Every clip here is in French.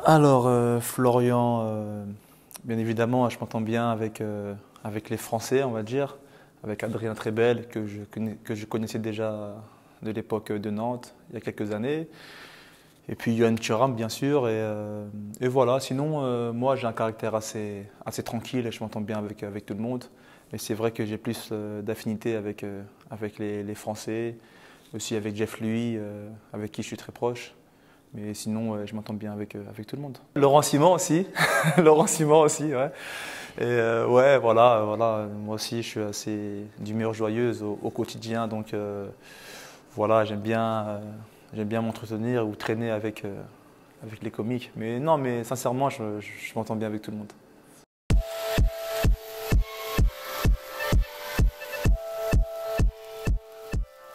Alors, Florian, bien évidemment, je m'entends bien avec les Français, on va dire, avec Adrien Trebel, que je connaissais déjà de l'époque de Nantes, il y a quelques années. Et puis Yoann Thuram, bien sûr. Et voilà, sinon, moi, j'ai un caractère assez tranquille et je m'entends bien avec tout le monde. Mais c'est vrai que j'ai plus d'affinité avec les Français, aussi avec Jeff Louis, avec qui je suis très proche. Mais sinon, je m'entends bien avec tout le monde. Laurent Simon aussi. Laurent Simon aussi, ouais. Et ouais, voilà. Moi aussi, je suis assez d'humeur joyeuse au quotidien. Donc voilà, j'aime bien m'entretenir ou traîner avec les comiques. Mais non, mais sincèrement, je m'entends bien avec tout le monde.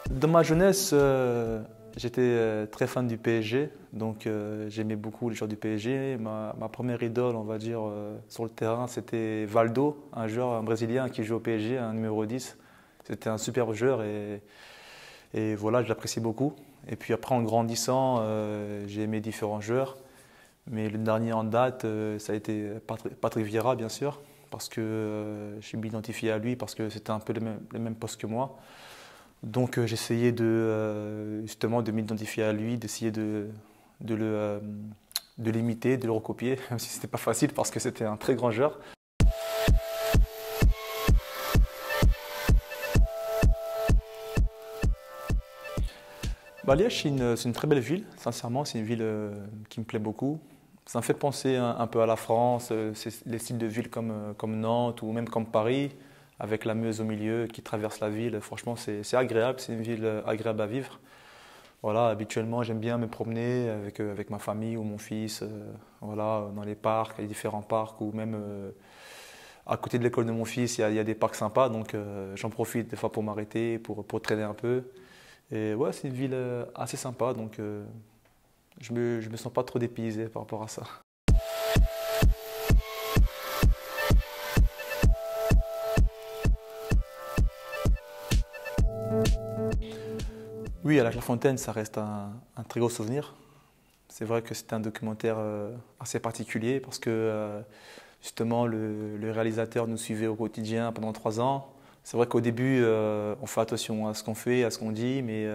Dans ma jeunesse, j'étais très fan du PSG, donc j'aimais beaucoup les joueurs du PSG. Ma première idole, on va dire, sur le terrain, c'était Valdo, un Brésilien qui joue au PSG, un numéro 10. C'était un superbe joueur et voilà, je l'apprécie beaucoup. Et puis après, en grandissant, j'ai aimé différents joueurs. Mais le dernier en date, ça a été Patrick Vieira, bien sûr, parce que je m'identifiais à lui, parce que c'était un peu le même poste que moi. Donc j'essayais justement de m'identifier à lui, d'essayer de de l'imiter, de le recopier, même si c'était pas facile parce que c'était un très grand joueur. Bah, Liège, c'est une très belle ville, sincèrement, c'est une ville qui me plaît beaucoup. Ça me fait penser un peu à la France, c'est les styles de villes comme Nantes ou même comme Paris, avec la Meuse au milieu qui traverse la ville. Franchement, c'est agréable, c'est une ville agréable à vivre. Voilà, habituellement, j'aime bien me promener avec ma famille ou mon fils, voilà, dans les parcs, les différents parcs, ou même à côté de l'école de mon fils, il y a des parcs sympas, donc j'en profite des fois pour m'arrêter, pour traîner un peu. Et ouais, c'est une ville assez sympa, donc je me sens pas trop dépaysé par rapport à ça. Oui, à la Clairefontaine, ça reste un très gros souvenir. C'est vrai que c'était un documentaire assez particulier parce que justement le réalisateur nous suivait au quotidien pendant 3 ans. C'est vrai qu'au début, on fait attention à ce qu'on fait, à ce qu'on dit, mais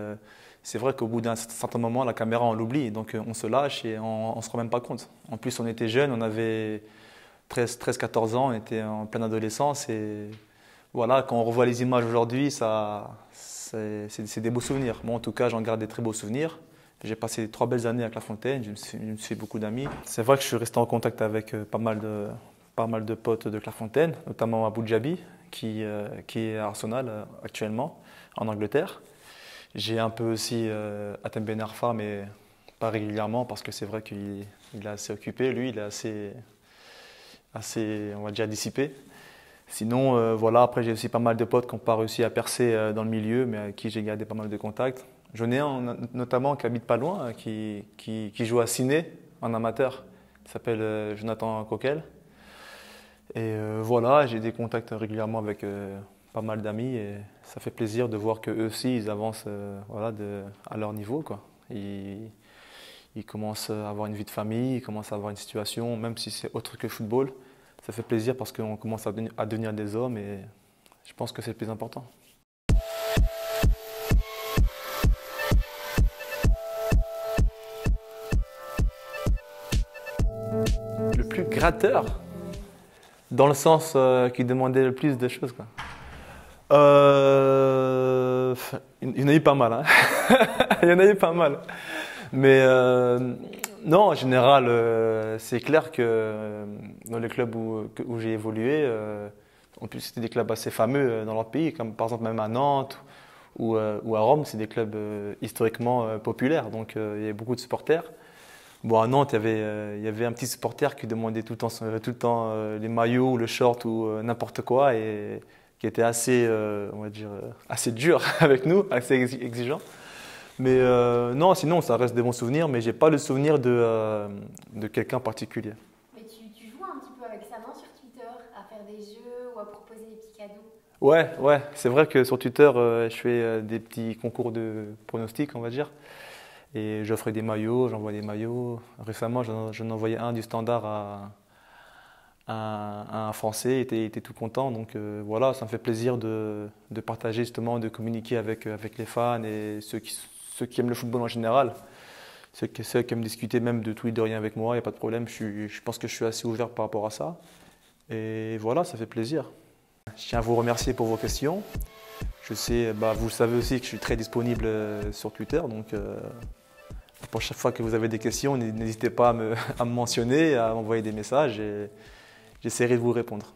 c'est vrai qu'au bout d'un certain moment, la caméra, on l'oublie. Donc on se lâche et on ne se rend même pas compte. En plus, on était jeunes, on avait 13-14 ans, on était en pleine adolescence. Et voilà, quand on revoit les images aujourd'hui, c'est des beaux souvenirs. Moi, en tout cas, j'en garde des très beaux souvenirs. J'ai passé 3 belles années à Clairefontaine, je me suis fait beaucoup d'amis. C'est vrai que je suis resté en contact avec pas mal de potes de Clairefontaine, notamment Abou Djabi, qui est à Arsenal actuellement, en Angleterre. J'ai un peu aussi Hatem Ben Arfa, mais pas régulièrement, parce que c'est vrai qu'il est assez occupé, lui, il est assez, on va dire, dissipé. Sinon, voilà, après j'ai aussi pas mal de potes qui n'ont pas réussi à percer dans le milieu, mais avec qui j'ai gardé pas mal de contacts. J'en ai un notamment qui habite pas loin, qui joue à Ciné en amateur. Il s'appelle Jonathan Coquel. Et voilà, j'ai des contacts régulièrement avec pas mal d'amis et ça fait plaisir de voir qu'eux aussi ils avancent voilà, à leur niveau, quoi. Ils commencent à avoir une vie de famille, ils commencent à avoir une situation, même si c'est autre que le football. Ça fait plaisir parce qu'on commence à devenir des hommes et je pense que c'est le plus important. Le plus gratteur, dans le sens qui demandait le plus de choses, quoi. Euh, il y en a eu pas mal, hein. Il y en a eu pas mal. Mais non, en général, c'est clair que dans les clubs où j'ai évolué, en plus c'était des clubs assez fameux dans leur pays, comme par exemple même à Nantes ou à Rome, c'est des clubs historiquement populaires, donc il y avait beaucoup de supporters. Bon, à Nantes, il y avait un petit supporter qui demandait tout le temps les maillots, le short ou n'importe quoi et qui était assez, on va dire, assez dur avec nous, assez exigeant. Mais non, sinon, ça reste des bons souvenirs, mais j'ai pas le souvenir de quelqu'un en particulier. Mais tu joues un petit peu avec ça, non, sur Twitter, à faire des jeux ou à proposer des petits cadeaux? Ouais, c'est vrai que sur Twitter, je fais des petits concours de pronostics, on va dire. Et j'offre des maillots, j'envoie des maillots. Récemment, j'en envoyais un du Standard à un Français, il était tout content. Donc voilà, ça me fait plaisir de partager justement, de communiquer avec les fans et ceux qui aiment le football en général. Ceux qui aiment discuter même de tout et de rien avec moi, il n'y a pas de problème. Je pense que je suis assez ouvert par rapport à ça. Et voilà, ça fait plaisir. Je tiens à vous remercier pour vos questions. Je sais, vous le savez aussi que je suis très disponible sur Twitter. Donc pour chaque fois que vous avez des questions, n'hésitez pas à me mentionner, à m'envoyer des messages et j'essaierai de vous répondre.